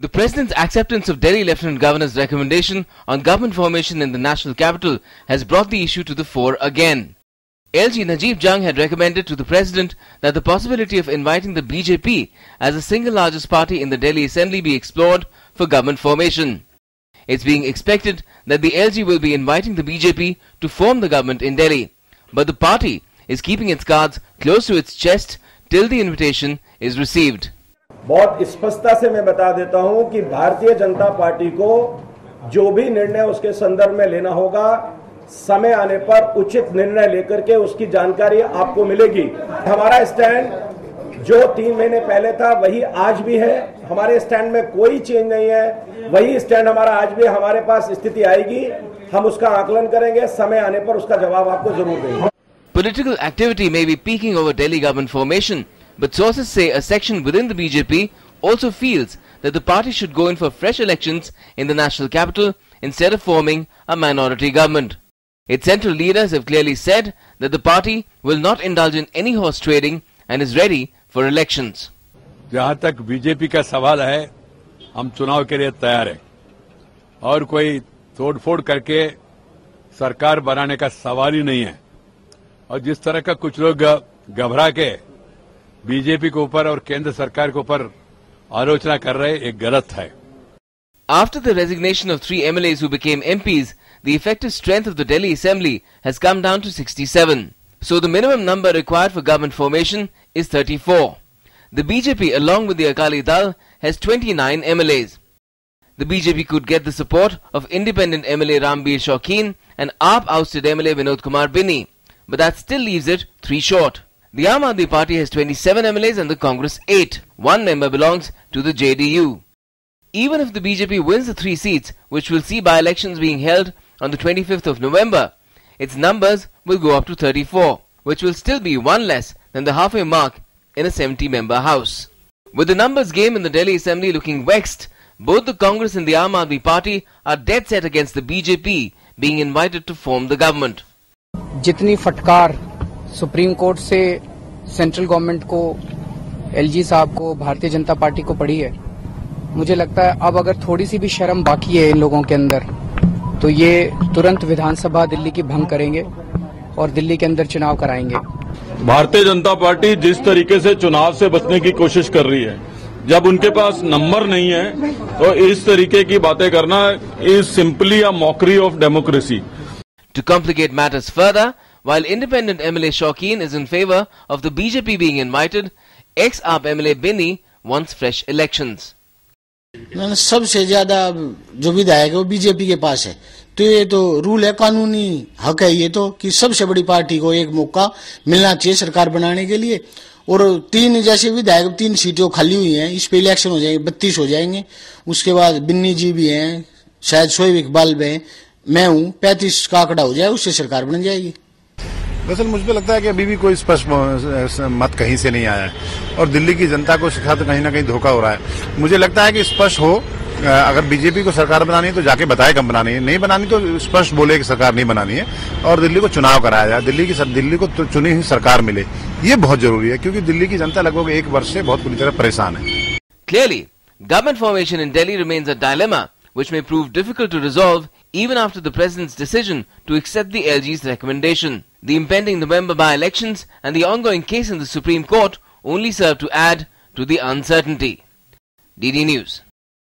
The President's acceptance of Delhi Lieutenant Governor's recommendation on government formation in the national capital has brought the issue to the fore again. LG Najib Jung had recommended to the President that the possibility of inviting the BJP as the single largest party in the Delhi Assembly be explored for government formation. It's being expected that the LG will be inviting the BJP to form the government in Delhi, but the party is keeping its cards close to its chest till the invitation is received. बहुत स्पष्टता से मैं बता देता हूं कि Bharatiya Janata party को जो भी निर्णय उसके संदर्भ में लेना होगा, समय आने पर उचित निर्णय लेकर के उसकी जानकारी आपको मिलेगी। हमारा स्टैंड जो 3 महीने पहले था वही आज भी है। हमारे स्टैंड में कोई चेंज नहीं है, वही स्टैंड हमारा आज भी हमारे पास स्थिति आएगी, हम उसका आकलन करेंगे, समय आने पर उसका जवाब आपको जरूर देंगे। Political activity may be peaking over Delhi government formation, but sources say a section within the BJP also feels that the party should go in for fresh elections in the national capital instead of forming a minority government. Its central leaders have clearly said that the party will not indulge in any horse trading and is ready for elections. जहां तक BJP का सवाल है, हम चुनाव के लिए तैयार हैं और कोई तोड़फोड़ करके सरकार बनाने का सवाल ही नहीं है। और जिस तरह का कुछ लोग घबरा के बीजेपी के ऊपर और केंद्र सरकार के ऊपर आलोचना कर रहे, ये गलत है। After the resignation of 3 MLAs who became MPs, the effective strength of the Delhi Assembly has come down to 67. So the minimum number required for government formation is 34. The BJP, along with the Akali Dal, has 29 MLAs. The BJP could get the support of independent MLA Rambir Shaukin and AAP ousted MLA Vinod Kumar Binni, but that still leaves it 3 short. The Aam Aadmi Party has 27 MLAs and the Congress 8. 1 member belongs to the JDU. Even if the BJP wins the 3 seats, which will see by-elections being held on the 25th of November, its numbers will go up to 34, which will still be 1 less than the halfway mark in a 70-member house. With the numbers game in the Delhi Assembly looking vexed, both the Congress and the Aam Aadmi Party are dead set against the BJP being invited to form the government. जितनी फटकार supreme court से central government को, LG साहब को, Bharatiya Janata party को पड़ी है, मुझे लगता है अब अगर थोड़ी सी भी शर्म बाकी है इन लोगों के अंदर तो ये तुरंत विधानसभा दिल्ली की भंग करेंगे और दिल्ली के अंदर चुनाव कराएंगे। भारतीय जनता पार्टी जिस तरीके से चुनाव से बचने की कोशिश कर रही है, जब उनके पास नंबर नहीं है तो इस तरीके की बातें करना is simply a mockery of democracy. To complicate matters further, while independent MLA Shaukin is in favor of the BJP being invited, ex-AAP MLA Binni wants fresh elections. सबसे ज्यादा जो विधायक है वो बीजेपी के पास है, तो ये तो रूल है, कानूनी हक है ये तो कि सबसे बड़ी पार्टी को एक मौका मिलना चाहिए सरकार बनाने के लिए। और 3 जैसे विधायक 3 सीटें खाली हुई हैं, इस पे इलेक्शन हो जाएंगे, 32 हो जाएंगे। उसके बाद बिन्नी जी भी हैं, शायद शोएब इकबाल भी हैं, मैं हूं, 35 का आंकड़ा हो जाए, उससे सरकार बन जाएगी। दरअसल मुझे लगता है कि अभी भी कोई स्पष्ट मत कहीं से नहीं आया है और दिल्ली की जनता को साथ कहीं ना कहीं धोखा हो रहा है। मुझे लगता है कि स्पष्ट हो, अगर बीजेपी को सरकार बनानी है तो जाके बताए कब बनानी है, नहीं बनानी तो स्पष्ट बोले कि सरकार नहीं बनानी है और दिल्ली को चुनाव कराया जाए, दिल्ली को तो चुनी हुई सरकार मिले। ये बहुत जरूरी है क्योंकि दिल्ली की जनता लगभग 1 वर्ष से बहुत बुरी तरह परेशान है। Clearly, government formation in Delhi remains a dilemma which may prove difficult to resolve even after the President's decision to accept the LG's recommendation. The impending November by-elections and the ongoing case in the Supreme Court only serve to add to the uncertainty. DD News.